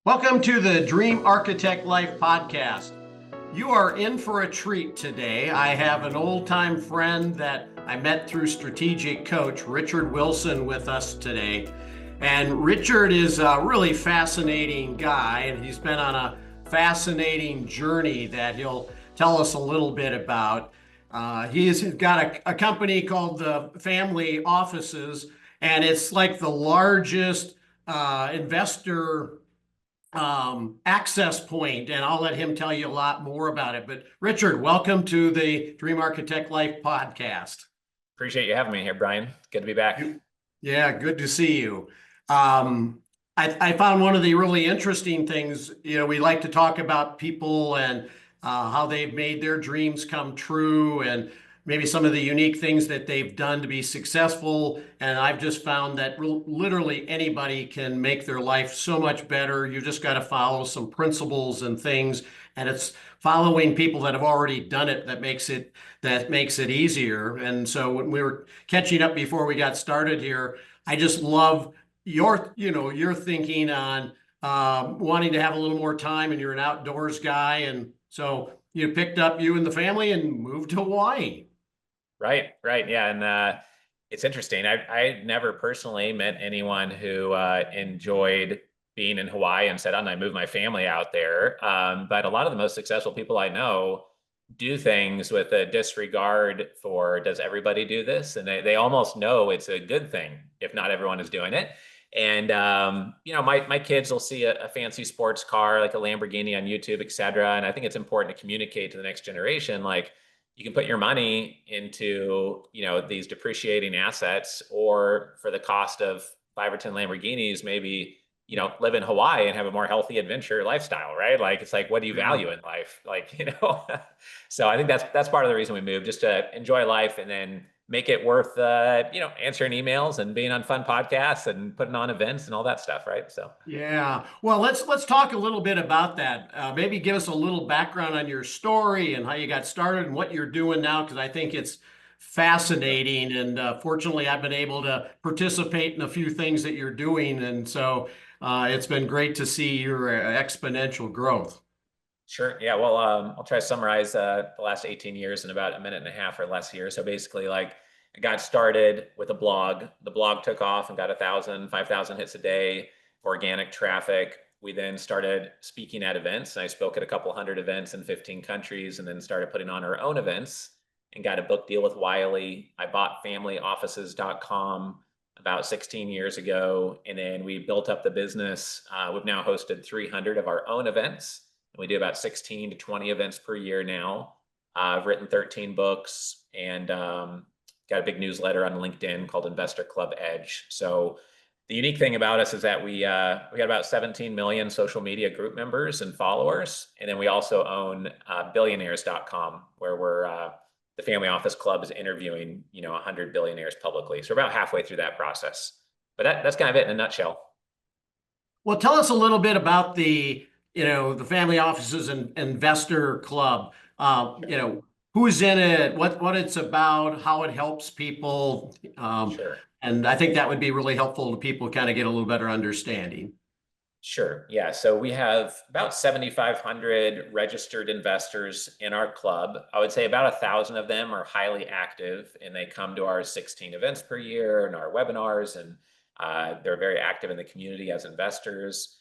Welcome to the Dream Architect Life podcast. You are in for a treat today. I have an old-time friend that I met through Strategic Coach, Richard Wilson, with us today. And Richard is a really fascinating guy, and he's been on a fascinating journey that he'll tell us a little bit about. He's got a company called the Family Offices, and it's like the largest investor access point, and I'll let him tell you a lot more about it. But Richard, welcome to the Dream Architect Life podcast. Appreciate you having me here, Brian. Good to be back. Yeah, good to see you. I found one of the really interesting things, we like to talk about people and how they've made their dreams come true and maybe some of the unique things that they've done to be successful. And I've just found that literally anybody can make their life so much better. You just got to follow some principles and things. And it's following people that have already done it that makes it easier. And so when we were catching up before we got started here, I just love your thinking on wanting to have a little more time, and you're an outdoors guy. And so you picked up you and the family and moved to Hawaii. Right. Yeah. And it's interesting. I never personally met anyone who enjoyed being in Hawaii and said, "I'm going to move my family out there." But a lot of the most successful people I know do things with a disregard for, does everybody do this? And they almost know it's a good thing if not everyone is doing it. And my kids will see a fancy sports car like a Lamborghini on YouTube, et cetera. And I think it's important to communicate to the next generation, like, you can put your money into, these depreciating assets, or for the cost of 5 or 10 Lamborghinis, maybe, live in Hawaii and have a more healthy adventure lifestyle, right? Like, it's like, what do you value in life? Like, so I think that's part of the reason we moved, just to enjoy life and then make it worth, answering emails and being on fun podcasts and putting on events and all that stuff, right? So Yeah. Well, let's talk a little bit about that. Maybe give us a little background on your story and how you got started and what you're doing now, because I think it's fascinating. And fortunately, I've been able to participate in a few things that you're doing, and so it's been great to see your exponential growth. Sure. Yeah. Well, I'll try to summarize the last 18 years in about a minute and a half or less here. So basically, like, I got started with a blog. The blog took off and got 1,000, 5,000 hits a day, organic traffic. We then started speaking at events. And I spoke at a couple hundred events in 15 countries, and then started putting on our own events and got a book deal with Wiley. I bought familyoffices.com about 16 years ago. And then we built up the business. We've now hosted 300 of our own events. We do about 16 to 20 events per year now. I've written 13 books and got a big newsletter on LinkedIn called Investor Club Edge. So the unique thing about us is that we got about 17 million social media group members and followers. And then we also own billionaires.com, where the Family Office Club is interviewing 100 billionaires publicly. So we're about halfway through that process. But that's kind of it in a nutshell. Well, tell us a little bit about the Family Offices and Investor Club. Who's in it, what it's about, how it helps people. Sure. And I think that would be really helpful to people kind of get a little better understanding. Sure. Yeah. So we have about 7,500 registered investors in our club. I would say about 1,000 of them are highly active, and they come to our 16 events per year and our webinars, and they're very active in the community as investors.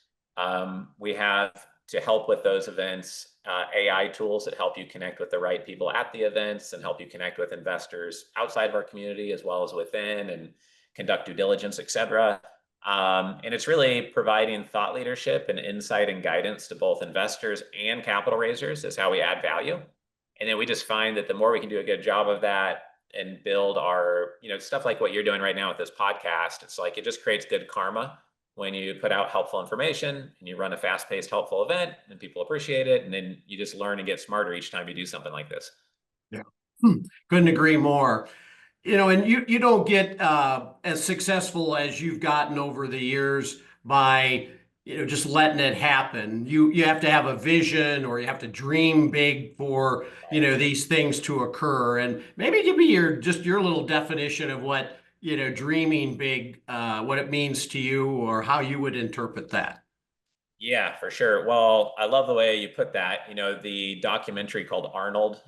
We have, to help with those events, AI tools that help you connect with the right people at the events and help you connect with investors outside of our community as well as within, and conduct due diligence, et cetera. And it's really providing thought leadership and insight and guidance to both investors and capital raisers is how we add value. And then we just find that the more we can do a good job of that and build our, stuff like what you're doing right now with this podcast, it's like, it just creates good karma when you put out helpful information and you run a fast-paced, helpful event and people appreciate it. And then you just learn and get smarter each time you do something like this. Yeah. Couldn't agree more. And you don't get as successful as you've gotten over the years by just letting it happen. You have to have a vision, or you have to dream big for these things to occur. And maybe give me your little definition of what dreaming big, what it means to you, or how you would interpret that. Yeah, for sure. Well, I love the way you put that. You know, the documentary called Arnold,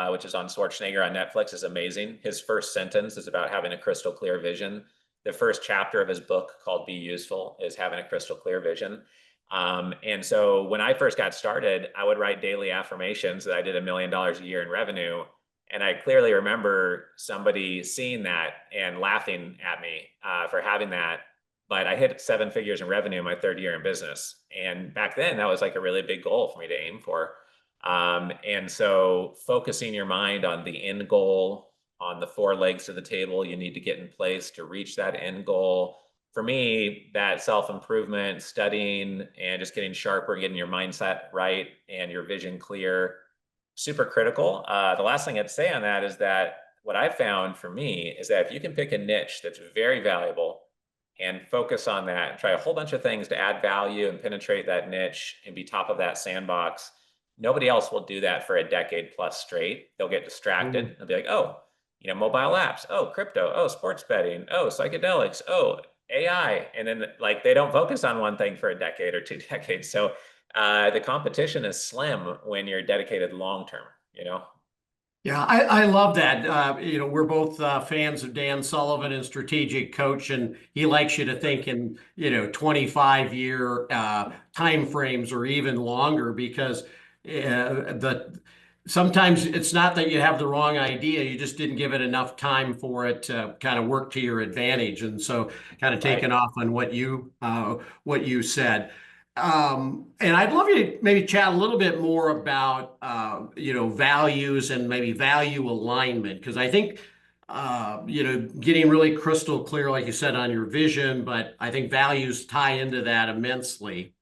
which is on Schwarzenegger on Netflix, is amazing. His first sentence is about having a crystal clear vision. The first chapter of his book called Be Useful is having a crystal clear vision. And so when I first got started, I would write daily affirmations that I did $1 million a year in revenue. And I clearly remember somebody seeing that and laughing at me for having that, but I hit 7 figures in revenue in my third year in business. And back then, that was like a really big goal for me to aim for. And so focusing your mind on the end goal, on the four legs to the table you need to get in place to reach that end goal. For me, that self-improvement, studying, and just getting sharper, getting your mindset right and your vision clear, super critical. The last thing I'd say on that is that what I found for me is that if you can pick a niche that's very valuable and focus on that and try a whole bunch of things to add value and penetrate that niche and be top of that sandbox, nobody else will do that for a decade plus straight. They'll get distracted. They'll be like, oh, mobile apps, oh, crypto, oh, sports betting, oh, psychedelics, oh, AI. And then like they don't focus on one thing for a decade or 2 decades. So the competition is slim when you're dedicated long term, you know? Yeah, I love that. We're both fans of Dan Sullivan and Strategic Coach, and he likes you to think in, 25-year time frames or even longer because sometimes it's not that you have the wrong idea, you just didn't give it enough time for it to kind of work to your advantage. And so kind of Right. taking off on what you said. And I'd love you to maybe chat a little bit more about, values and maybe value alignment, because I think, getting really crystal clear, like you said, on your vision, but I think values tie into that immensely.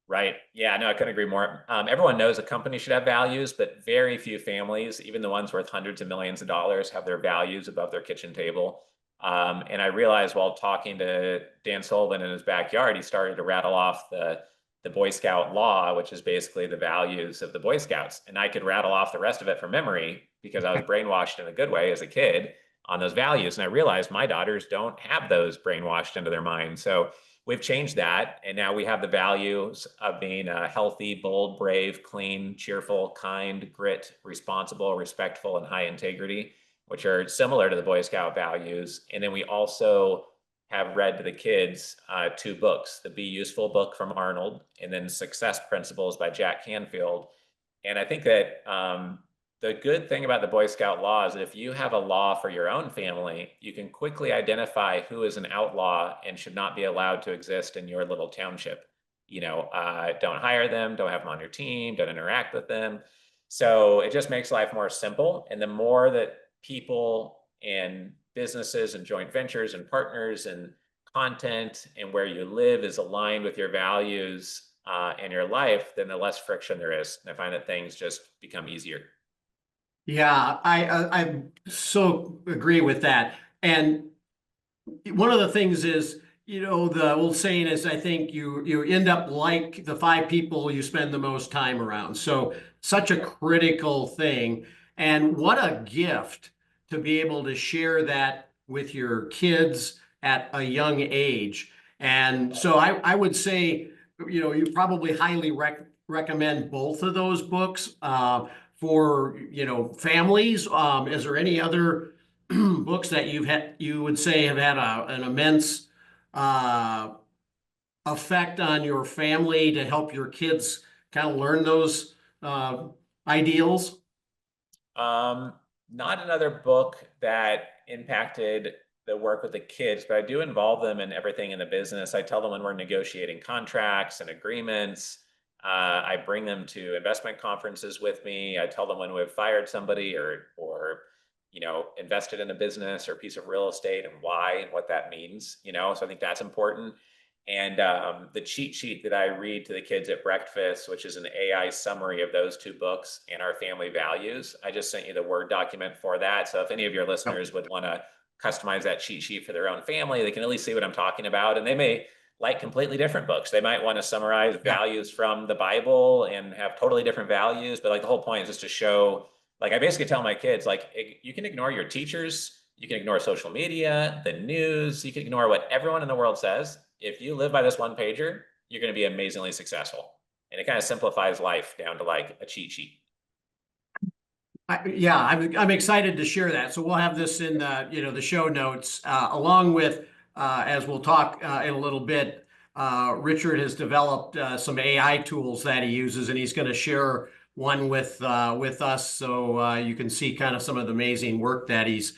Right. Yeah, no, I couldn't agree more. Everyone knows a company should have values, but very few families, even the ones worth hundreds of millions of dollars, have their values above their kitchen table. And I realized while talking to Dan Sullivan in his backyard, he started to rattle off the Boy Scout law, which is basically the values of the Boy Scouts. And I could rattle off the rest of it from memory because I was brainwashed in a good way as a kid on those values. And I realized my daughters don't have those brainwashed into their minds. So we've changed that, and now we have the values of being healthy, bold, brave, clean, cheerful, kind, grit, responsible, respectful, and high integrity, which are similar to the Boy Scout values. And then we also have read to the kids 2 books, the Be Useful book from Arnold, and then Success Principles by Jack Canfield. And I think that the good thing about the Boy Scout law is that if you have a law for your own family, you can quickly identify who is an outlaw and should not be allowed to exist in your little township. Don't hire them, don't have them on your team, don't interact with them. So it just makes life more simple. And the more that people and businesses and joint ventures and partners and content and where you live is aligned with your values and your life, then the less friction there is. And I find that things just become easier. Yeah, I so agree with that. And one of the things is, the old saying is, I think you end up like the 5 people you spend the most time around. So such a critical thing. And what a gift to be able to share that with your kids at a young age. And so I would say, you probably highly recommend both of those books for, families. Is there any other books that you would say have had an immense uh, effect on your family to help your kids kind of learn those ideals? Um, Not another book that impacted the work with the kids, but I do involve them in everything in the business. I tell them when we're negotiating contracts and agreements. I bring them to investment conferences with me. I tell them when we've fired somebody or invested in a business or a piece of real estate and why and what that means. So I think that's important. And the cheat sheet that I read to the kids at breakfast, which is an AI summary of those 2 books and our family values, I just sent you the Word document for that. So if any of your Yep. listeners would want to customize that cheat sheet for their own family, they can at least see what I'm talking about. And they may like completely different books. They might want to summarize Yeah. values from the Bible and have totally different values. But like the whole point is just to show, like I basically tell my kids, like you can ignore your teachers, you can ignore social media, the news, you can ignore what everyone in the world says. If you live by this one pager, you're going to be amazingly successful. And it kind of simplifies life down to like a cheat sheet. Yeah, I'm excited to share that. So we'll have this in the, the show notes, along with, as we'll talk in a little bit. Richard has developed some AI tools that he uses, and he's going to share one with us, so you can see kind of some of the amazing work that he's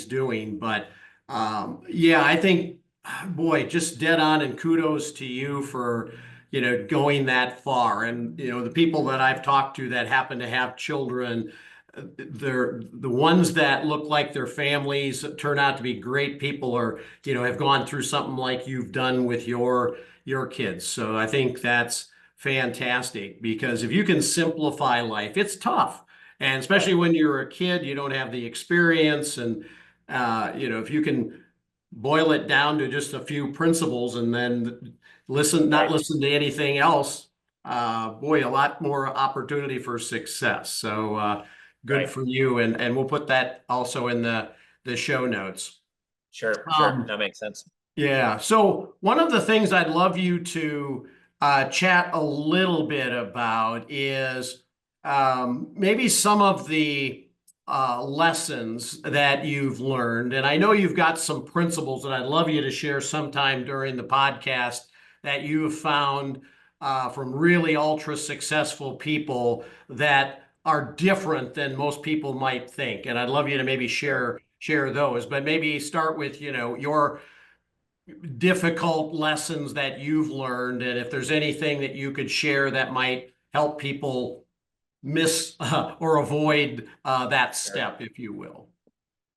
doing. But yeah, I think, boy, just dead on, and kudos to you for going that far. And the people that I've talked to that happen to have children, they're the ones that look like their families turn out to be great people, or have gone through something like you've done with your kids. So I think that's fantastic, because if you can simplify life, it's tough. And especially when you're a kid, you don't have the experience. And if you can boil it down to just a few principles, and then not listen to anything else, boy, a lot more opportunity for success. So good for you. And we'll put that also in the show notes. Sure, that makes sense. Yeah. So one of the things I'd love you to chat a little bit about is maybe some of the lessons that you've learned. And I know you've got some principles that I'd love you to share sometime during the podcast that you have found from really ultra successful people that are different than most people might think. And I'd love you to maybe share those, but maybe start with, your difficult lessons that you've learned, and if there's anything that you could share that might help people miss or avoid that step, if you will.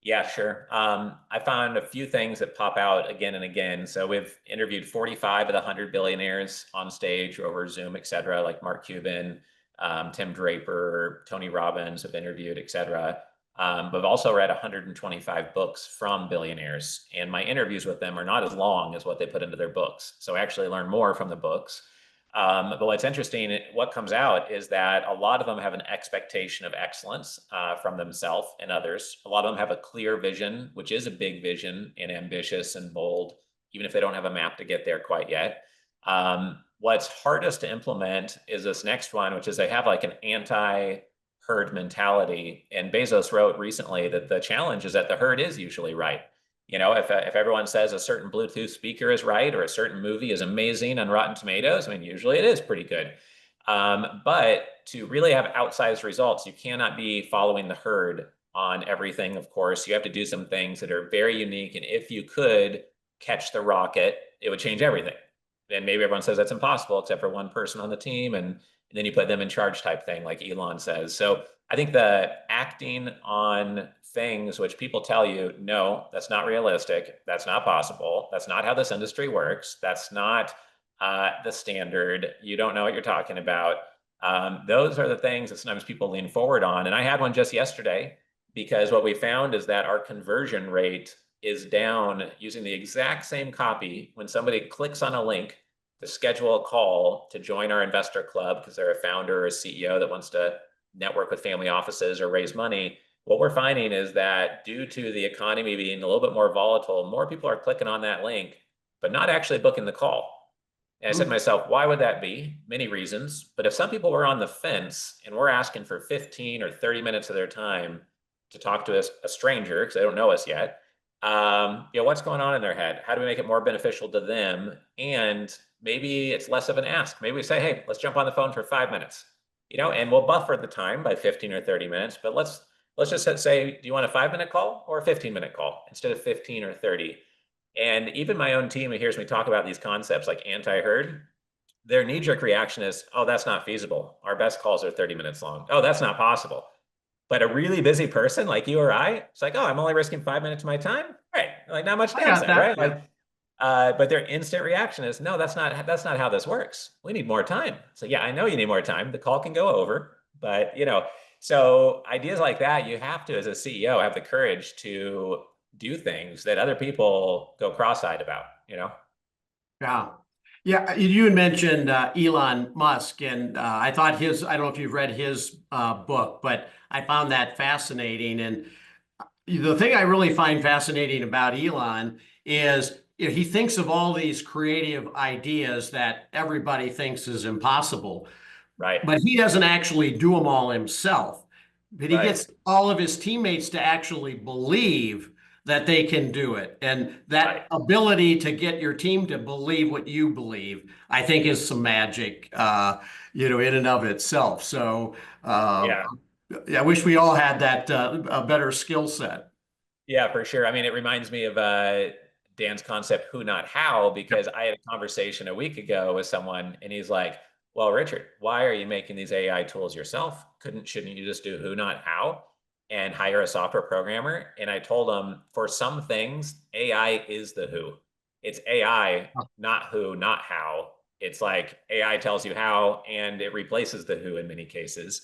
Yeah, sure. I found a few things that pop out again and again. So we've interviewed 45 of the 100 billionaires on stage or over Zoom, et cetera, like Mark Cuban, Tim Draper, Tony Robbins have interviewed, et cetera. But I've also read 125 books from billionaires, and my interviews with them are not as long as what they put into their books. So I actually learn more from the books. But what's interesting, what comes out is that a lot of them have an expectation of excellence from themselves and others. A lot of them have a clear vision, which is a big vision and ambitious and bold, even if they don't have a map to get there quite yet. What's hardest to implement is this next one, which is they have like an anti-herd mentality. And Bezos wrote recently that the challenge is that the herd is usually right. If everyone says a certain Bluetooth speaker is right, or a certain movie is amazing on Rotten Tomatoes, I mean, usually it is pretty good. But to really have outsized results, you cannot be following the herd on everything, of course. You have to do some things that are very unique. And if you could catch the rocket, it would change everything. And maybe everyone says that's impossible, except for one person on the team. And then you put them in charge type thing, like Elon says. So I think the acting on things which people tell you, no, that's not realistic. That's not possible. That's not how this industry works. That's not the standard. You don't know what you're talking about. Those are the things that sometimes people lean forward on. And I had one just yesterday, because what we found is that our conversion rate is down using the exact same copy when somebody clicks on a link to schedule a call to join our investor club because they're a founder or a CEO that wants to network with family offices or raise money. What we're finding is that due to the economy being a little bit more volatile, more people are clicking on that link, but not actually booking the call. And I said to myself, why would that be? Many reasons. But if some people were on the fence and we're asking for 15 or 30 minutes of their time to talk to a stranger because they don't know us yet, what's going on in their head? How do we make it more beneficial to them? And maybe it's less of an ask. Maybe we say, hey, let's jump on the phone for 5 minutes, and we'll buffer the time by 15 or 30 minutes, but let's just say, do you want a 5-minute call or a 15-minute call instead of 15 or 30? And even my own team who hears me talk about these concepts like anti-herd, their knee-jerk reaction is, oh, that's not feasible. Our best calls are 30 minutes long. Oh, that's not possible. But a really busy person like you or I, it's like, oh, I'm only risking 5 minutes of my time. Right. Like not much downside, right? Yeah. But their instant reaction is, no, that's not how this works. We need more time. So yeah, I know you need more time. The call can go over, but so ideas like that, you have to, as a CEO, have the courage to do things that other people go cross-eyed about, Yeah. Yeah. You had mentioned Elon Musk, and I thought I don't know if you've read his book, but I found that fascinating. And the thing I really find fascinating about Elon is he thinks of all these creative ideas that everybody thinks is impossible, Right. but he doesn't actually do them all himself. But he Right. gets all of his teammates to actually believe that they can do it. And Right. that ability to get your team to believe what you believe, I think is some magic, in and of itself. So, uh, Yeah. yeah, I wish we all had that a better skill set. Yeah, for sure. I mean, it reminds me of Dan's concept, who, not how, because I had a conversation a week ago with someone and he's like, well, Richard, why are you making these AI tools yourself? Shouldn't you just do who, not how, and hire a software programmer? And I told him for some things, AI is the who. It's AI, not who, not how. It's like AI tells you how and it replaces the who in many cases,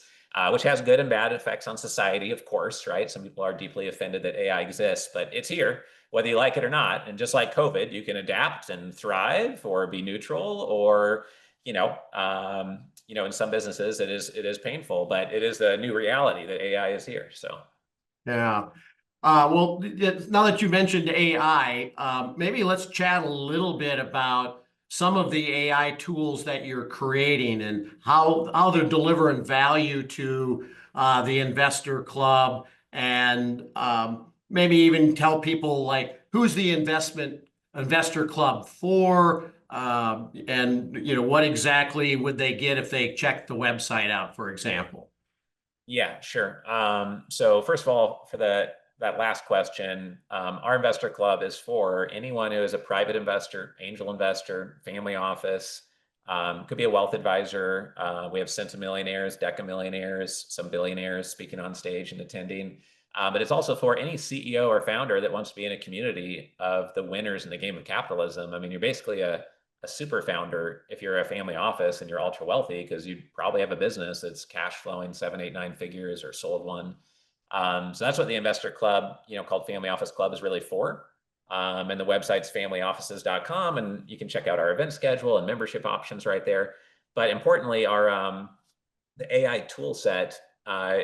which has good and bad effects on society, of course, right? Some people are deeply offended that AI exists, but it's here, whether you like it or not. And just like COVID, you can adapt and thrive or be neutral, or in some businesses it is painful, but it is the new reality that AI is here. So Yeah. Well, now that you mentioned AI, maybe let's chat a little bit about some of the AI tools that you're creating and how they're delivering value to the investor club, and maybe even tell people like who's the investor club for, and what exactly would they get if they check the website out, for example. yeah, sure. So first of all, for that last question, our investor club is for anyone who is a private investor, angel investor, family office, could be a wealth advisor. We have centimillionaires, decamillionaires, some billionaires speaking on stage and attending. But it's also for any CEO or founder that wants to be in a community of the winners in the game of capitalism. I mean, you're basically a super founder if you're a family office and you're ultra wealthy, because you probably have a business that's cash flowing 7, 8, 9 figures or sold one. So that's what the investor club, called Family Office Club, is really for. And the website's familyoffices.com, and you can check out our event schedule and membership options right there. But importantly, our the AI tool set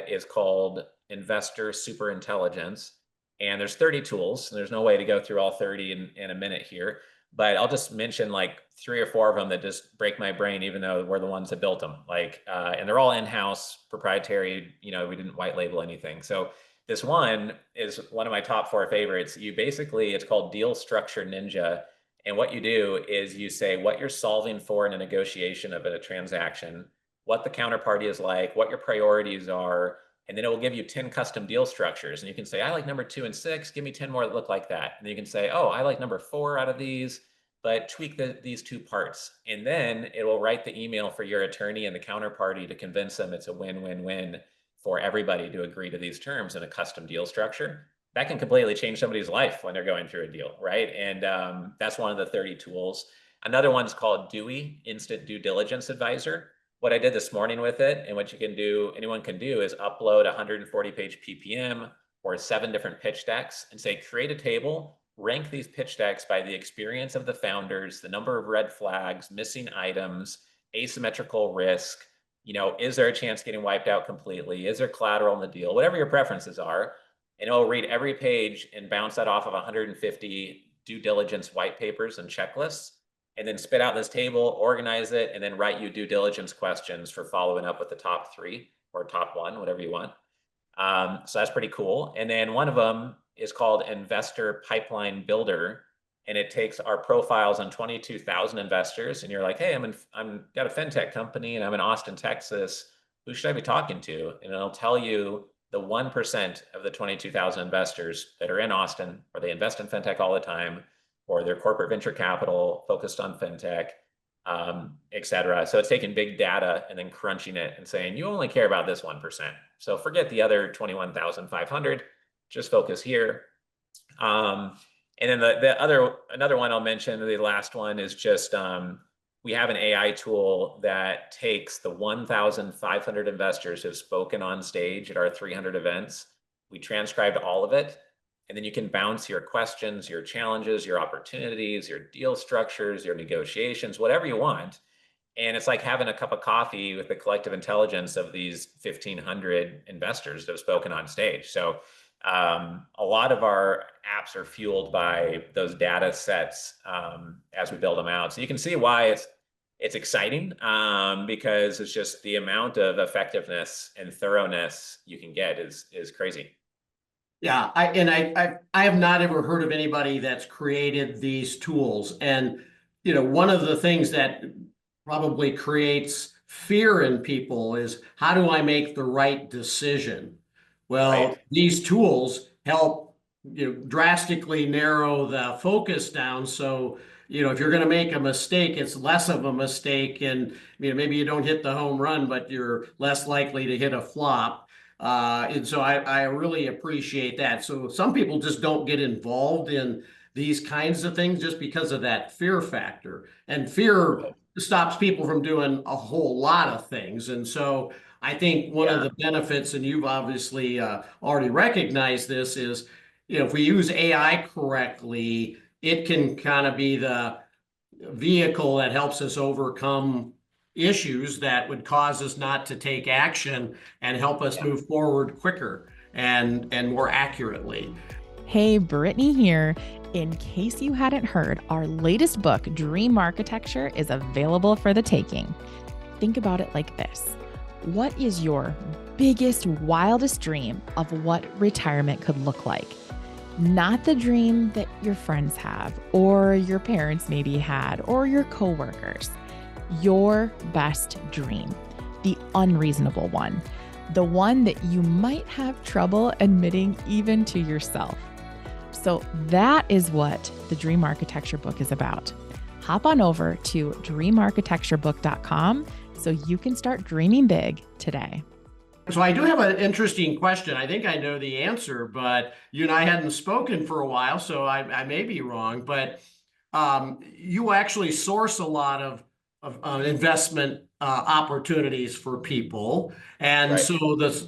is called Investor Superintelligence. And there's 30 tools, and there's no way to go through all 30 in a minute here. But I'll just mention like 3 or 4 of them that just break my brain, even though we're the ones that built them. And they're all in-house, proprietary. We didn't white label anything. So this one is one of my top 4 favorites. It's called Deal Structure Ninja. And what you do is you say what you're solving for in a negotiation of a transaction, what the counterparty is like, what your priorities are, and then it will give you 10 custom deal structures. And you can say, I like number 2 and 6, give me 10 more that look like that. And then you can say, oh, I like number 4 out of these, but tweak these 2 parts. And then it will write the email for your attorney and the counterparty to convince them it's a win-win-win for everybody to agree to these terms in a custom deal structure. That can completely change somebody's life when they're going through a deal, right? And that's one of the 30 tools. Another one's called Dewey, Instant Due Diligence Advisor. What I did this morning with it, and what anyone can do, is upload 140-page PPM or 7 different pitch decks and say, create a table, rank these pitch decks by the experience of the founders, the number of red flags, missing items, asymmetrical risk. Is there a chance getting wiped out completely? Is there collateral in the deal? Whatever your preferences are. And it'll read every page and bounce that off of 150 due diligence white papers and checklists, and then spit out this table, organize it, and then write you due diligence questions for following up with the top 3 or top 1, whatever you want. So that's pretty cool. And then one of them is called Investor Pipeline Builder, and it takes our profiles on 22,000 investors. And you're like, hey, I'm got a fintech company and I'm in Austin, Texas. Who should I be talking to? And it'll tell you the 1% of the 22,000 investors that are in Austin, or they invest in fintech all the time, or their corporate venture capital focused on fintech, et cetera. So it's taking big data and then crunching it and saying, you only care about this 1%. So forget the other 21,500, just focus here. And then another one I'll mention, the last one, is just we have an AI tool that takes the 1,500 investors who have spoken on stage at our 300 events. We transcribed all of it. And then you can bounce your questions, your challenges, your opportunities, your deal structures, your negotiations, whatever you want. And it's like having a cup of coffee with the collective intelligence of these 1,500 investors that have spoken on stage. So A lot of our apps are fueled by those data sets as we build them out. So you can see why it's exciting because it's just the amount of effectiveness and thoroughness you can get is crazy. Yeah, I have not ever heard of anybody that's created these tools. And one of the things that probably creates fear in people is, how do I make the right decision? Right. Well, these tools help drastically narrow the focus down. So if you're going to make a mistake, it's less of a mistake, and maybe you don't hit the home run, but you're less likely to hit a flop. And so I really appreciate that. So some people just don't get involved in these kinds of things just because of that fear factor. And fear stops people from doing a whole lot of things. And so I think one of Yeah. the benefits, and you've obviously already recognized this, is if we use AI correctly, it can kind of be the vehicle that helps us overcome issues that would cause us not to take action and help us move forward quicker and more accurately. Hey, Brittany here. In case you hadn't heard, our latest book, Dream Architecture, is available for the taking. Think about it like this. What is your biggest, wildest dream of what retirement could look like? Not the dream that your friends have, or your parents maybe had, or your coworkers. Your best dream, the unreasonable one, the one that you might have trouble admitting even to yourself. So that is what the Dream Architecture book is about. Hop on over to dreamarchitecturebook.com so you can start dreaming big today. So I do have an interesting question. I think I know the answer, but you and I hadn't spoken for a while, so I may be wrong. But you actually source a lot of investment opportunities for people, and Right. so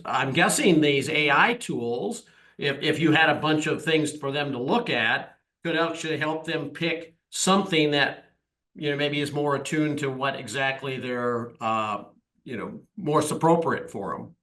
I'm guessing these AI tools, if you had a bunch of things for them to look at, could actually help them pick something that maybe is more attuned to what exactly they're most appropriate for them.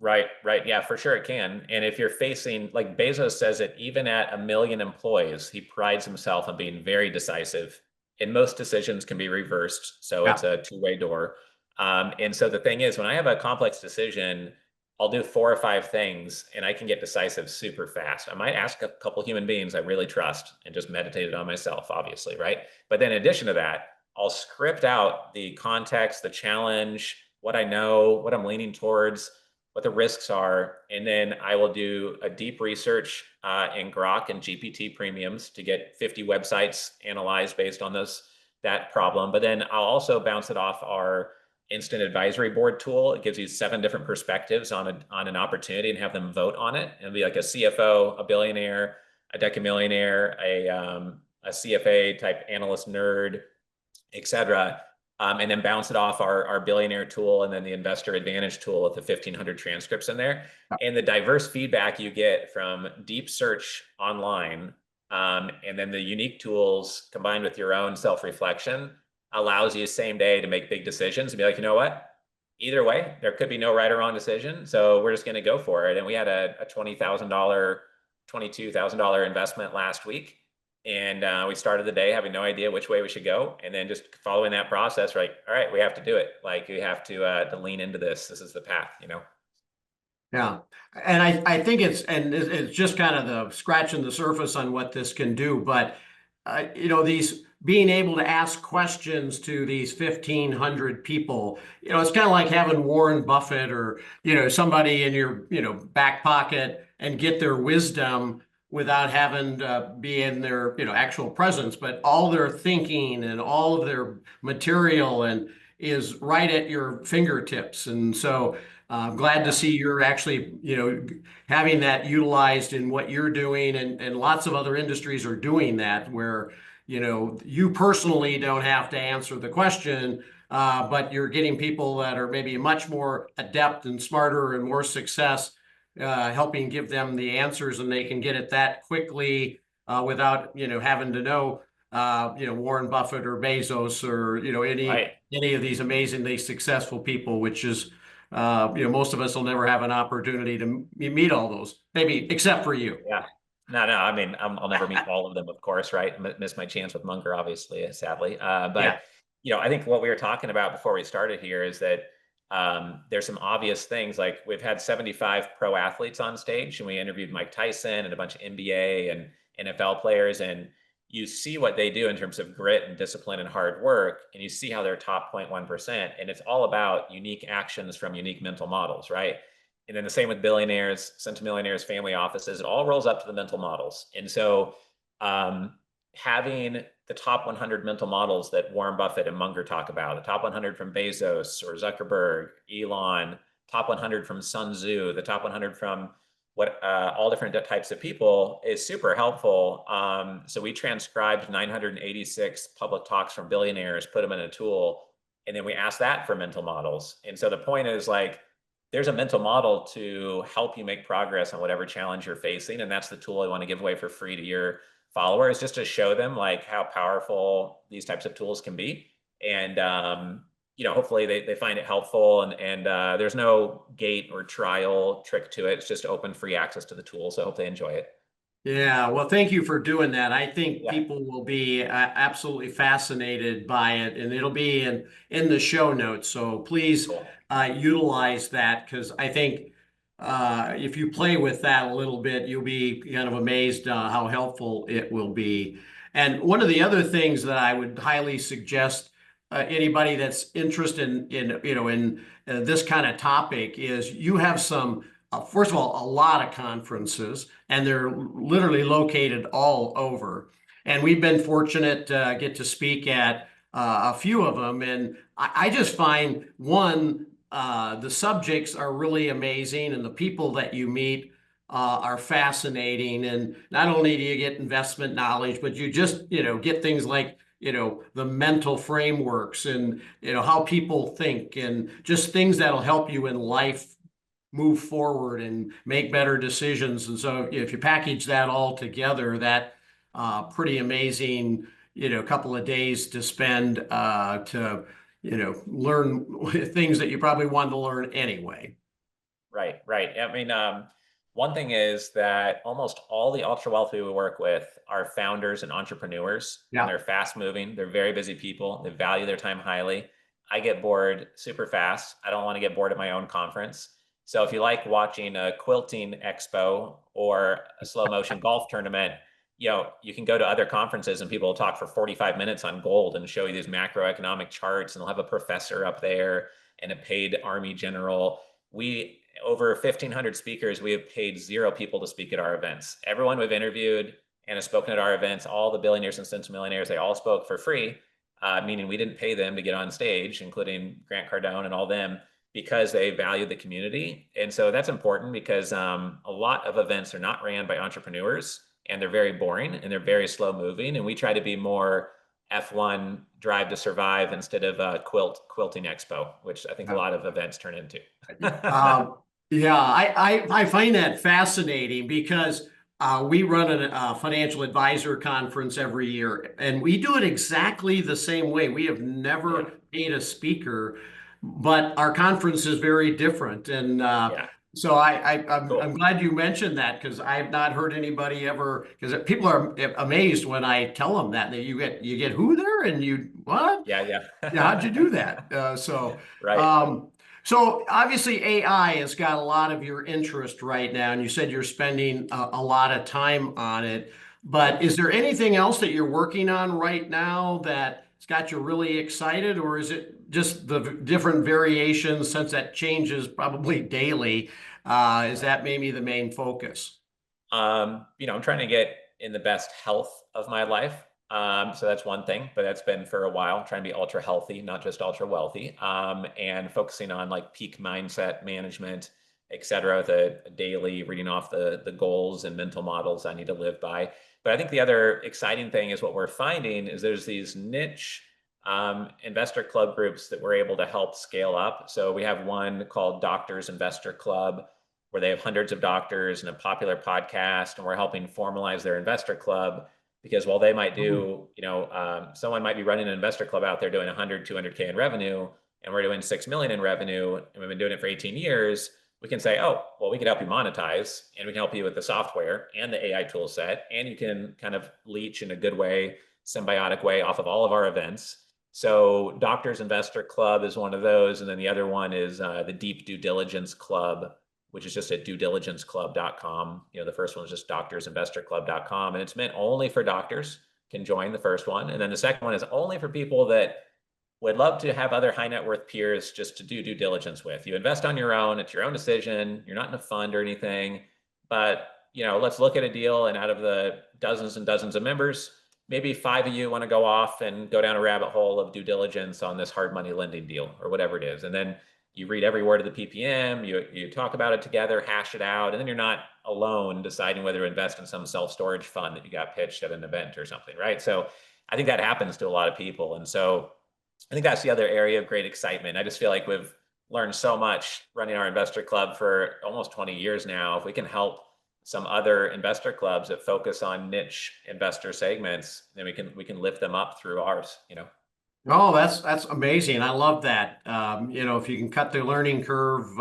Right, right. Yeah, for sure it can. And if you're facing, like Bezos says it, even at 1 million employees, he prides himself on being very decisive. And most decisions can be reversed. So Yeah. it's a two-way door. And so the thing is, when I have a complex decision, I'll do 4 or 5 things and I can get decisive super fast. I might ask a couple human beings I really trust and just meditate it on myself, obviously, right? But then in addition to that, I'll script out the context, the challenge, what I know, what I'm leaning towards, what the risks are, and then I will do a deep research in Grok and GPT premiums to get 50 websites analyzed based on that problem. But then I'll also bounce it off our instant advisory board tool. It gives you 7 different perspectives on an opportunity and have them vote on it. It'll be like a CFO, a billionaire, a decamillionaire, a CFA type analyst nerd, etc. And then bounce it off our billionaire tool and then the investor advantage tool with the 1,500 transcripts in there. And the diverse feedback you get from deep search online, and then the unique tools combined with your own self-reflection allows you same day to make big decisions and be like, you know what? Either way, there could be no right or wrong decision. So we're just going to go for it. And we had a $20,000, $22,000 investment last week. And we started the day having no idea which way we should go. And then just following that process, right? All right, we have to do it. Like we have to lean into this. This is the path, Yeah. And I think it's just kind of the scratching the surface on what this can do. But, these being able to ask questions to these 1,500 people, it's kind of like having Warren Buffett or, somebody in your, back pocket and get their wisdom without having to be in their, actual presence, but all their thinking and all of their material is right at your fingertips. And so I'm glad to see you're actually, having that utilized in what you're doing, and lots of other industries are doing that, where, you personally don't have to answer the question, but you're getting people that are maybe much more adept and smarter and more success, helping give them the answers, and they can get it that quickly without, having to know, Warren Buffett or Bezos or, any Right. of these amazingly successful people, which is most of us will never have an opportunity to meet all those, maybe except for you. Yeah. No, no. I mean, I'll never meet all of them, of course, right? Miss my chance with Munger, obviously, sadly. Yeah. But I think what we were talking about before we started here is that there's some obvious things. Like we've had 75 pro athletes on stage, and we interviewed Mike Tyson and a bunch of NBA and NFL players, and you see what they do in terms of grit and discipline and hard work, and you see how they're top 0.1%, and it's all about unique actions from unique mental models, right? And then the same with billionaires, centimillionaires, family offices, it all rolls up to the mental models. And so having the top 100 mental models that Warren Buffett and Munger talk about, the top 100 from Bezos or Zuckerberg, Elon, top 100 from Sun Tzu, the top 100 from all different types of people is super helpful. So we transcribed 986 public talks from billionaires, put them in a tool, and then we asked that for mental models. And so the point is like, there's a mental model to help you make progress on whatever challenge you're facing. And that's the tool I want to give away for free to your followers, just to show them like how powerful these types of tools can be. And, hopefully they find it helpful, and there's no gate or trial trick to it. It's just open free access to the tool. So I hope they enjoy it. Yeah, well, thank you for doing that. I think Yeah. people will be absolutely fascinated by it, and it'll be in the show notes. So please Cool. utilize that, because I think if you play with that a little bit, you'll be kind of amazed how helpful it will be. And one of the other things that I would highly suggest anybody that's interested in this kind of topic is you have some. First of all, a lot of conferences, and they're literally located all over. And we've been fortunate to get to speak at a few of them. And I just find the subjects are really amazing, and the people that you meet are fascinating. And not only do you get investment knowledge, but you just, get things like, the mental frameworks and, how people think, and just things that'll help you in life move forward and make better decisions. And so if you package that all together, that pretty amazing, couple of days to spend to, learn things that you probably wanted to learn anyway. Right, right. I mean, one thing is that almost all the ultra wealthy we work with are founders and entrepreneurs. Yeah. And they're fast moving. They're very busy people. They value their time highly. I get bored super fast. I don't want to get bored at my own conference. So if you like watching a quilting expo or a slow motion golf tournament, you can go to other conferences and people will talk for 45 minutes on gold and show you these macroeconomic charts, and they'll have a professor up there and a paid Army general. Over 1,500 speakers, we have paid 0 people to speak at our events. Everyone we've interviewed and has spoken at our events, all the billionaires and centimillionaires, they all spoke for free, meaning we didn't pay them to get on stage, including Grant Cardone and all them, because they value the community. And so that's important, because a lot of events are not ran by entrepreneurs, and they're very boring and they're very slow moving. And we try to be more F1 Drive to Survive instead of quilting expo, which I think a lot of events turn into. Yeah, I find that fascinating, because we run a financial advisor conference every year, and we do it exactly the same way. We have never paid a speaker, but our conference is very different. And so I'm glad you mentioned that, because I've not heard anybody ever, because people are amazed when I tell them that you get who there, and you what? Yeah. How'd you do that? Right. So obviously AI has got a lot of your interest right now, and you said you're spending a lot of time on it. But is there anything else that you're working on right now that's got you really excited, or is it just the different variations, since that changes probably daily? Is that maybe the main focus? I'm trying to get in the best health of my life. So that's one thing, but that's been for a while, trying to be ultra healthy, not just ultra wealthy, and focusing on like peak mindset management, et cetera, the daily reading off the goals and mental models I need to live by. But I think the other exciting thing is what we're finding is there's these niche investor club groups that we're able to help scale up. So we have one called Doctors Investor Club, where they have hundreds of doctors and a popular podcast, and we're helping formalize their investor club. Because while they might do, someone might be running an investor club out there doing 100, 200K in revenue, and we're doing 6 million in revenue, and we've been doing it for 18 years, we can say, oh, well, we can help you monetize, and we can help you with the software and the AI tool set, and you can kind of leech in a good way, symbiotic way off of all of our events. So Doctors Investor Club is one of those. And then the other one is the Deep Due Diligence Club, which is just at duediligenceclub.com. The first one is just doctorsinvestorclub.com. And it's meant only for doctors can join the first one. And then the second one is only for people that would love to have other high net worth peers just to do due diligence with. You invest on your own, it's your own decision. You're not in a fund or anything, but let's look at a deal, and out of the dozens and dozens of members, maybe 5 of you want to go off and go down a rabbit hole of due diligence on this hard money lending deal or whatever it is. And then you read every word of the PPM, you talk about it together, hash it out, and then you're not alone deciding whether to invest in some self-storage fund that you got pitched at an event or something, right? So I think that happens to a lot of people. And so I think that's the other area of great excitement. I just feel like we've learned so much running our investor club for almost 20 years now. If we can help some other investor clubs that focus on niche investor segments, then we can lift them up through ours. Oh, that's amazing. I love that. If you can cut the learning curve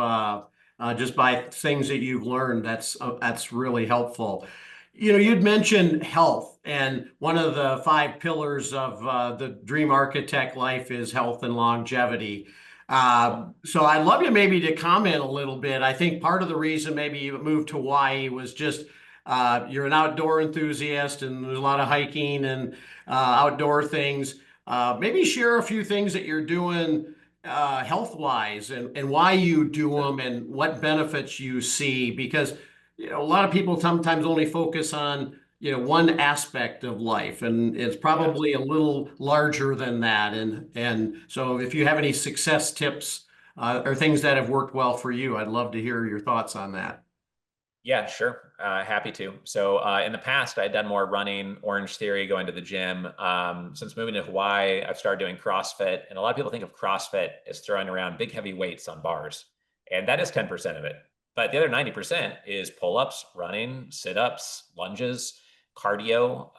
just by things that you've learned, that's really helpful. You'd mentioned health, and one of the 5 pillars of the Dream Architect life is health and longevity. So I'd love you maybe to comment a little bit. I think part of the reason maybe you moved to Hawaii was just you're an outdoor enthusiast, and there's a lot of hiking and outdoor things. Maybe share a few things that you're doing health-wise, and why you do them and what benefits you see, because a lot of people sometimes only focus on one aspect of life, and it's probably a little larger than that. And so if you have any success tips or things that have worked well for you, I'd love to hear your thoughts on that. Yeah, sure. Happy to. So in the past, I'd done more running, Orange Theory, going to the gym. Since moving to Hawaii, I've started doing CrossFit. And a lot of people think of CrossFit as throwing around big, heavy weights on bars. And that is 10% of it. But the other 90% is pull-ups, running, sit-ups, lunges, cardio,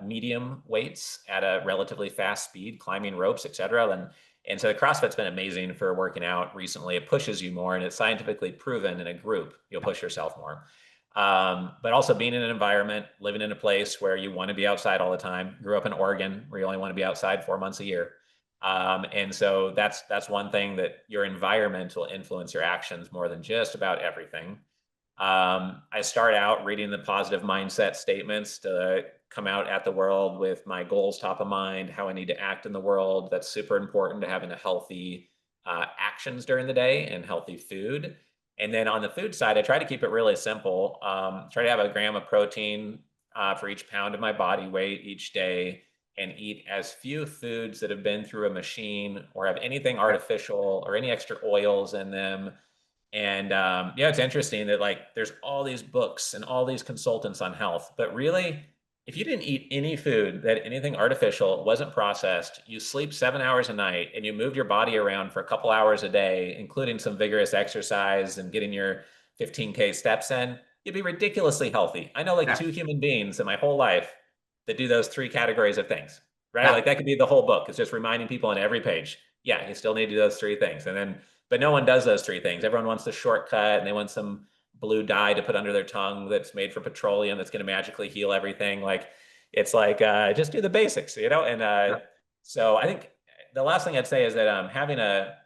medium weights at a relatively fast speed, climbing ropes, et cetera. And so the CrossFit's been amazing for working out recently. It pushes you more, and it's scientifically proven in a group, you'll push yourself more. But also being in an environment, living in a place where you want to be outside all the time. Grew up in Oregon, where you only want to be outside 4 months a year. And so that's one thing, that your environment will influence your actions more than just about everything. I start out reading the positive mindset statements to come out at the world with my goals top of mind, how I need to act in the world. That's super important to having a healthy actions during the day and healthy food. And then on the food side, I try to keep it really simple. Try to have a gram of protein for each pound of my body weight each day, and eat as few foods that have been through a machine or have anything artificial or any extra oils in them. And it's interesting that there's all these books and all these consultants on health, but really, if you didn't eat any food that anything artificial, wasn't processed, you sleep 7 hours a night, and you move your body around for a couple hours a day, including some vigorous exercise and getting your 15K steps in, you'd be ridiculously healthy. I know 2 human beings in my whole life that do those 3 categories of things, right? That could be the whole book. It's just reminding people on every page. Yeah, you still need to do those 3 things. But no one does those 3 things. Everyone wants the shortcut, and they want some blue dye to put under their tongue that's made for petroleum that's going to magically heal everything. Just do the basics, And so I think the last thing I'd say is that having a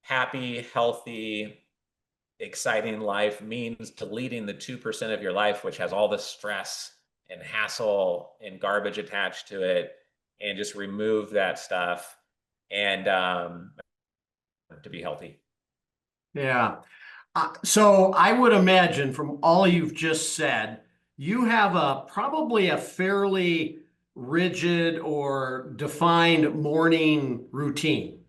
happy, healthy, exciting life means deleting the 2% of your life which has all the stress and hassle and garbage attached to it, and just remove that stuff and to be healthy. Yeah. So I would imagine from all you've just said, you have probably a fairly rigid or defined morning routine.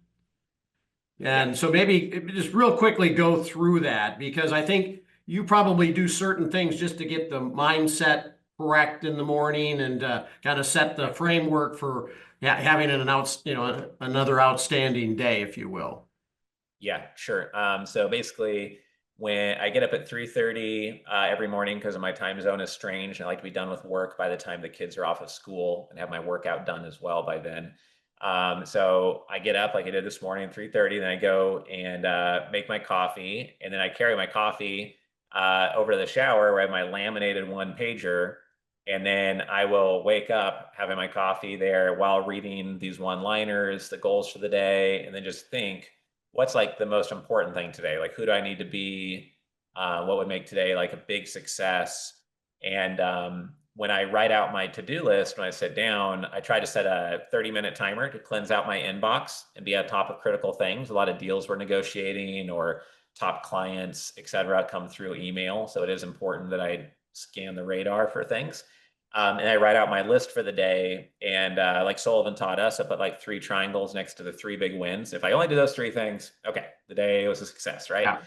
And so maybe just real quickly go through that, because I think you probably do certain things just to get the mindset correct in the morning and kind of set the framework for having another outstanding day, if you will. Yeah, sure. So basically, when I get up at 3:30 every morning, because my time zone is strange, and I like to be done with work by the time the kids are off of school and have my workout done as well by then. So I get up like I did this morning, 3:30, then I go and make my coffee, and then I carry my coffee over to the shower where I have my laminated one pager, and then I will wake up having my coffee there while reading these one-liners, the goals for the day, and then just think, what's like the most important thing today? Like, who do I need to be? What would make today like a big success? And when I write out my to-do list, when I sit down, I try to set a 30-minute timer to cleanse out my inbox and be on top of critical things. A lot of deals we're negotiating or top clients, et cetera, come through email. So it is important that I scan the radar for things. And I write out my list for the day. And like Sullivan taught us, I put like 3 triangles next to the 3 big wins. If I only do those 3 things, okay, the day was a success, right? Yeah.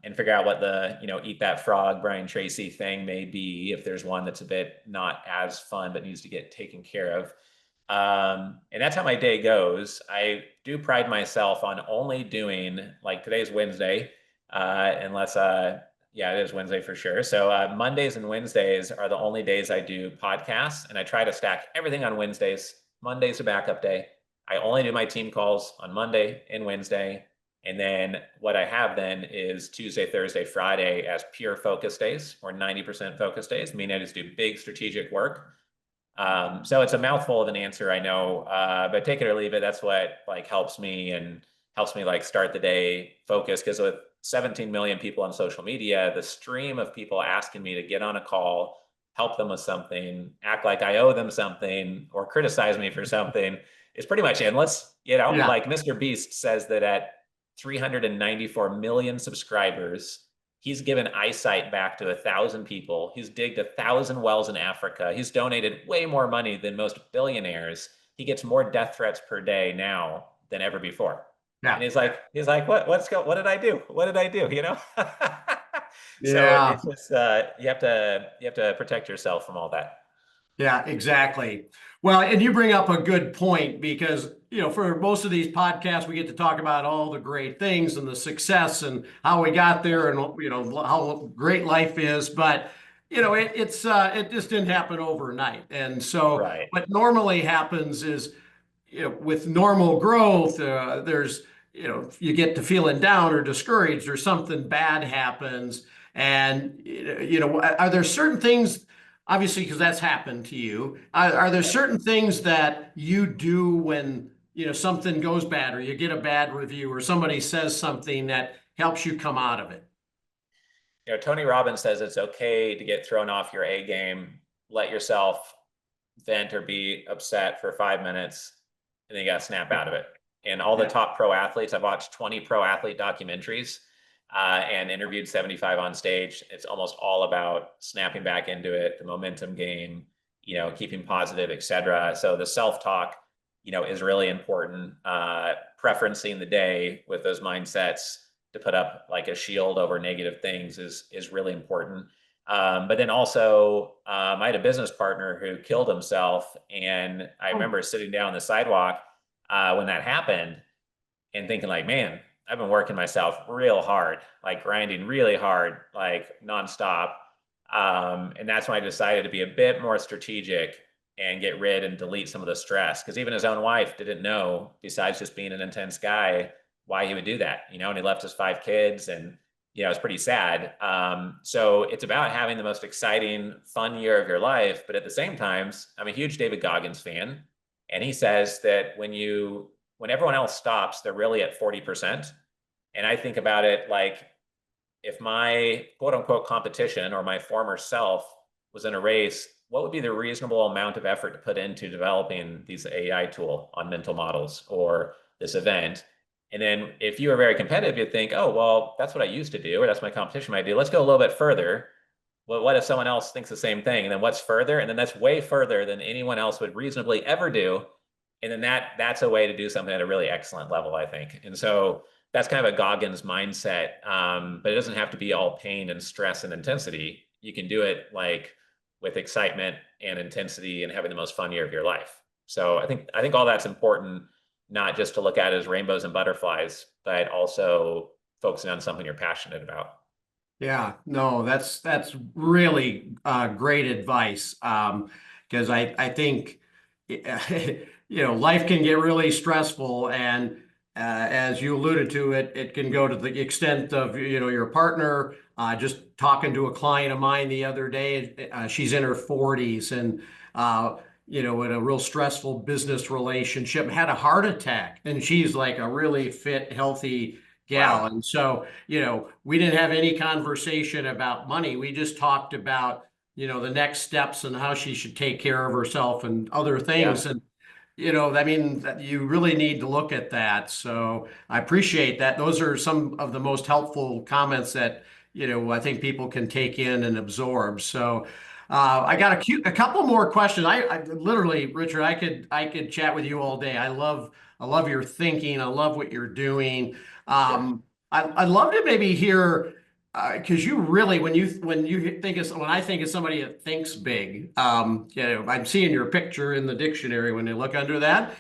And figure out what the, eat that frog, Brian Tracy thing may be, if there's one that's a bit not as fun, but needs to get taken care of. And that's how my day goes. I do pride myself on only doing, like today's Wednesday, unless, yeah, it is Wednesday for sure. So Mondays and Wednesdays are the only days I do podcasts, and I try to stack everything on Wednesdays. Monday's a backup day. I only do my team calls on Monday and Wednesday. And then what I have then is Tuesday, Thursday, Friday as pure focus days, or 90% focus days, meaning I just do big strategic work. So it's a mouthful of an answer, I know, but take it or leave it. That's what like helps me like start the day focused. Because with 17 million people on social media, the stream of people asking me to get on a call, help them with something, act like I owe them something, or criticize me for something is pretty much endless. Yeah. Like Mr. Beast says that at 394 million subscribers, he's given eyesight back to 1,000 people. He's digged 1,000 wells in Africa. He's donated way more money than most billionaires. He gets more death threats per day now than ever before. Yeah. And he's like, what did I do? What did I do? Yeah. So it's just, you have to protect yourself from all that. Yeah, exactly. Well, and you bring up a good point because, for most of these podcasts, we get to talk about all the great things and the success and how we got there and, how great life is. But, it just didn't happen overnight. And so Right. what normally happens is, with normal growth, there's, you get to feeling down or discouraged or something bad happens. And, are there certain things, obviously, because that's happened to you, are there certain things that you do when, something goes bad or you get a bad review or somebody says something that helps you come out of it? Tony Robbins says it's okay to get thrown off your A game, let yourself vent or be upset for 5 minutes, and then you got to snap out of it. And all the top pro athletes, I've watched 20 pro athlete documentaries and interviewed 75 on stage. It's almost all about snapping back into it, the momentum game, keeping positive, et cetera. So the self-talk, is really important. Preferencing the day with those mindsets to put up like a shield over negative things is really important. But then also, I had a business partner who killed himself, and I remember sitting down on the sidewalk when that happened and thinking like, man, I've been working myself real hard, like grinding really hard, like nonstop. And that's when I decided to be a bit more strategic and get rid and delete some of the stress. Because even his own wife didn't know, besides just being an intense guy, why he would do that, and he left his 5 kids, and it was pretty sad. So it's about having the most exciting, fun year of your life. But at the same time, I'm a huge David Goggins fan. And he says that when everyone else stops, they're really at 40%. And I think about it like, if my quote unquote competition or my former self was in a race, what would be the reasonable amount of effort to put into developing these AI tool on mental models or this event? And then if you were very competitive, you'd think, oh, well, that's what I used to do, or that's my competition might do. Let's go a little bit further. Well, what if someone else thinks the same thing? And then what's further? And then that's way further than anyone else would reasonably ever do. And then that's a way to do something at a really excellent level, I think. And so that's kind of a Goggins mindset, but it doesn't have to be all pain and stress and intensity. You can do it like with excitement and intensity and having the most fun year of your life. So I think all that's important, not just to look at it as rainbows and butterflies, but also focusing on something you're passionate about. Yeah, no, that's really great advice. Because I think life can get really stressful, and as you alluded to, it can go to the extent of, your partner. Just talking to a client of mine the other day, she's in her 40s, and in a real stressful business relationship, had a heart attack, and she's like a really fit, healthy gal. Wow. And so, we didn't have any conversation about money. We just talked about, the next steps and how she should take care of herself and other Yeah. things. And, I mean, you really need to look at that. So I appreciate that. Those are some of the most helpful comments that, I think people can take in and absorb. So, I got a couple more questions. I literally, Richard, I could chat with you all day. I love your thinking. I love what you're doing. Sure. I'd love to maybe hear, because you really, when I think of somebody that thinks big, I'm seeing your picture in the dictionary when you look under that.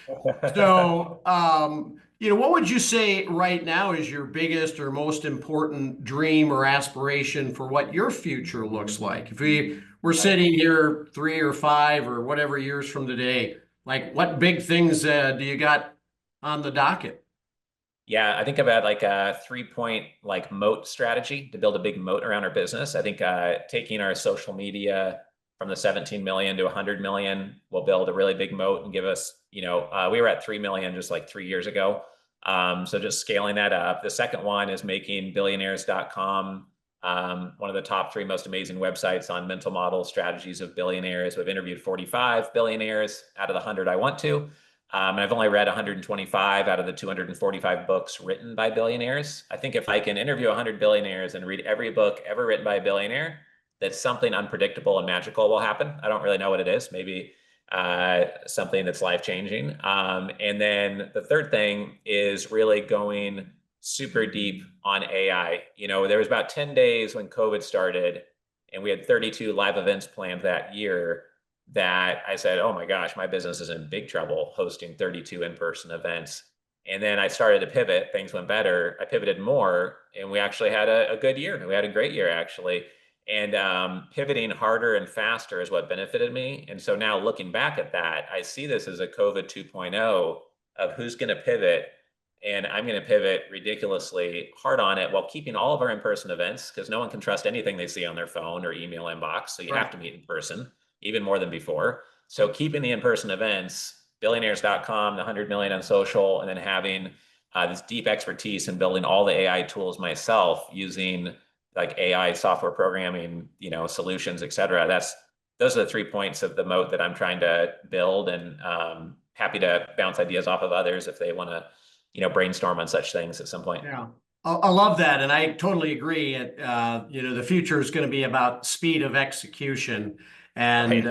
So, what would you say right now is your biggest or most important dream or aspiration for what your future looks like? If we were Right. sitting here 3 or 5 or whatever years from today, like what big things do you got on the docket? Yeah, I think about like a 3-point like moat strategy to build a big moat around our business. I think taking our social media from the 17 million to 100 million will build a really big moat and give us, we were at 3 million just like 3 years ago. So just scaling that up. The second one is making billionaires.com one of the top 3 most amazing websites on mental model strategies of billionaires. We've interviewed 45 billionaires out of the 100 I want to. And I've only read 125 out of the 245 books written by billionaires. I think if I can interview 100 billionaires and read every book ever written by a billionaire, that something unpredictable and magical will happen. I don't really know what it is. Maybe something that's life-changing. And then the third thing is really going super deep on AI. There was about 10 days when COVID started, and we had 32 live events planned that year, that I said, oh my gosh, my business is in big trouble hosting 32 in-person events. And then I started to pivot. Things went better. I pivoted more, and we actually had a good year. We had a great year, actually. And pivoting harder and faster is what benefited me. And so now looking back at that, I see this as a COVID 2.0 of who's going to pivot. And I'm going to pivot ridiculously hard on it while keeping all of our in-person events, because no one can trust anything they see on their phone or email inbox. So you have to meet in person, even more than before. So keeping the in-person events, billionaires.com, the 100 million on social, and then having this deep expertise in building all the AI tools myself using like AI software programming, solutions, et cetera. Those are the 3 points of the moat that I'm trying to build, and happy to bounce ideas off of others if they want to, brainstorm on such things at some point. Yeah. I love that, and I totally agree. The future is going to be about speed of execution, and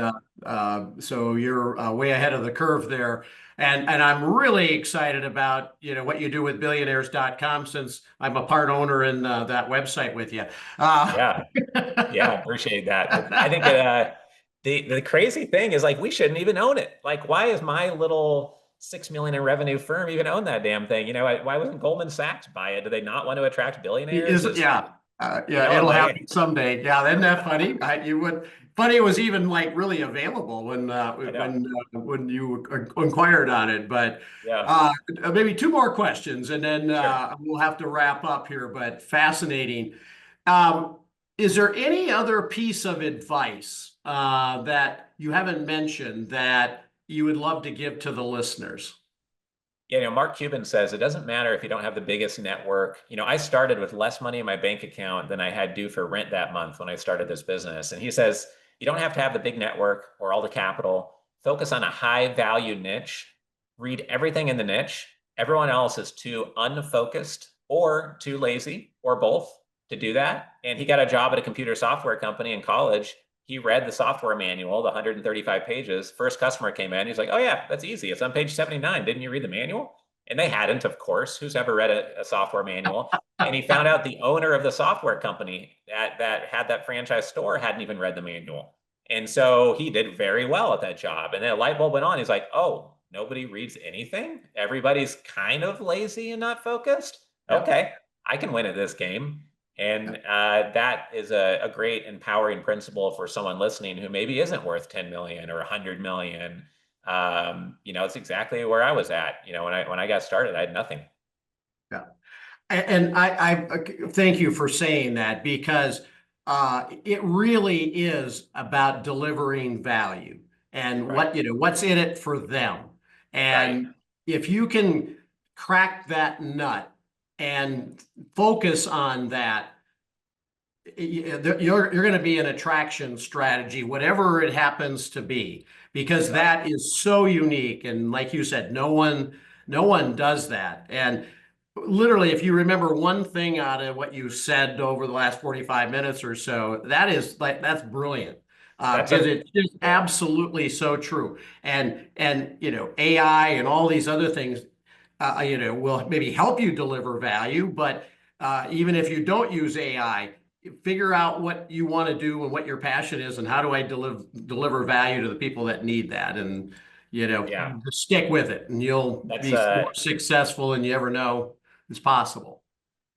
Right. so you're way ahead of the curve there. And I'm really excited about what you do with billionaires.com, since I'm a part owner in that website with you. Yeah. Yeah, appreciate that. I think the crazy thing is, like, we shouldn't even own it. Like, why is my little 6 million in revenue firm even own that damn thing? Why wasn't Goldman Sachs buy it? Do they not want to attract billionaires? Yeah, I'm it'll happen like, someday. Yeah, isn't that funny? You would funny it was even like really available when I know. when you inquired on it. But Yeah, maybe 2 more questions, and then sure. we'll have to wrap up here. But fascinating. Um, is there any other piece of advice that you haven't mentioned that you would love to give to the listeners? Yeah, Mark Cuban says it doesn't matter if you don't have the biggest network. I started with less money in my bank account than I had due for rent that month when I started this business. And he says you don't have to have the big network or all the capital. Focus on a high value niche. Read everything in the niche. Everyone else is too unfocused or too lazy or both to do that. And he got a job at a computer software company in college. He read the software manual, the 135 pages. First customer came in. He's like, oh, yeah, that's easy. It's on page 79. Didn't you read the manual? And they hadn't, of course. Who's ever read a software manual? And he found out the owner of the software company that had that franchise store hadn't even read the manual. And so he did very well at that job. And then a light bulb went on. He's like, oh, nobody reads anything? Everybody's kind of lazy and not focused? Okay, I can win at this game. And that is a great empowering principle for someone listening who maybe isn't worth 10 million or 100 million. It's exactly where I was at. When I got started, I had nothing. Yeah. And I thank you for saying that, because it really is about delivering value and Right. what's in it for them. Right. And if you can crack that nut and focus on that, you're going to be an attraction strategy, whatever it happens to be, because Right. that is so unique. And like you said, no one does that. And literally, if you remember one thing out of what you said over the last 45 minutes or so, that's brilliant. That's Because a it's just yeah. absolutely so true. And AI and all these other things, will maybe help you deliver value, but even if you don't use AI, figure out what you want to do and what your passion is, and how do I deliver value to the people that need that, and Yeah. just stick with it, and you'll That's be more successful than you ever know is possible.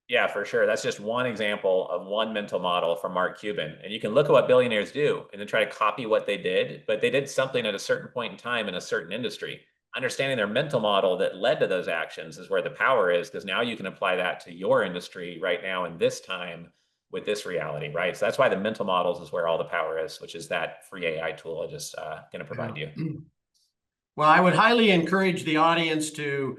Yeah, for sure. That's just one example of one mental model from Mark Cuban. And you can look at what billionaires do and then try to copy what they did, but they did something at a certain point in time in a certain industry. Understanding their mental model that led to those actions is where the power is, because now you can apply that to your industry right now in this time with this reality, right? So that's why the mental models is where all the power is, which is that free AI tool I just going to provide you. Yeah. Well, I would highly encourage the audience to,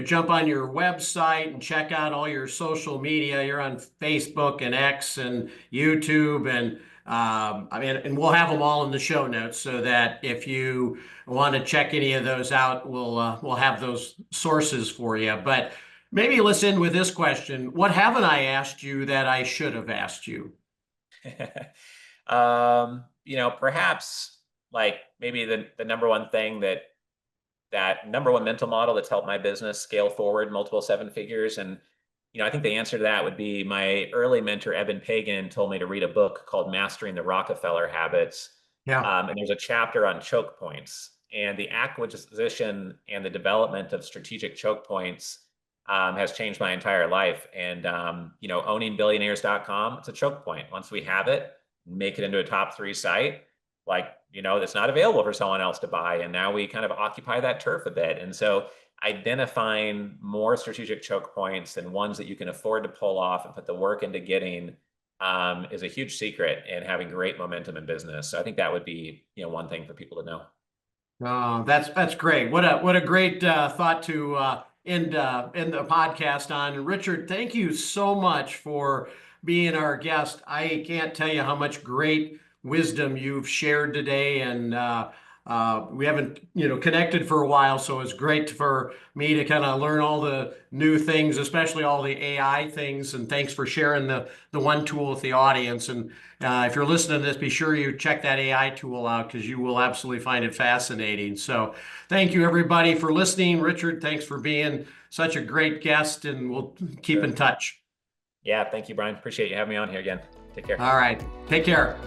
jump on your website and check out all your social media. You're on Facebook and X and YouTube, and and we'll have them all in the show notes, so that if you want to check any of those out, we'll have those sources for you. But maybe let's end with this question: what haven't I asked you that I should have asked you? Perhaps like maybe the number one thing that number one mental model that's helped my business scale forward multiple seven figures. And, I think the answer to that would be my early mentor, Eben Pagan, told me to read a book called Mastering the Rockefeller Habits. Yeah. And there's a chapter on choke points, and the acquisition and the development of strategic choke points has changed my entire life. And, owning billionaires.com, it's a choke point. Once we have it, make it into a top 3 site, that's not available for someone else to buy. And now we kind of occupy that turf a bit. And so identifying more strategic choke points and ones that you can afford to pull off and put the work into getting is a huge secret in having great momentum in business. So I think that would be, one thing for people to know. Oh, that's great. What a great thought to end the podcast on. And Richard, thank you so much for being our guest. I can't tell you how much great wisdom you've shared today, and we haven't connected for a while, so it's great for me to kind of learn all the new things, especially all the AI things. And thanks for sharing the one tool with the audience. And if you're listening to this, be sure you check that AI tool out, because you will absolutely find it fascinating. So thank you, everybody, for listening. Richard, thanks for being such a great guest, and we'll keep in touch. Yeah, thank you, Brian. Appreciate you having me on here again. Take care. All right. Take care.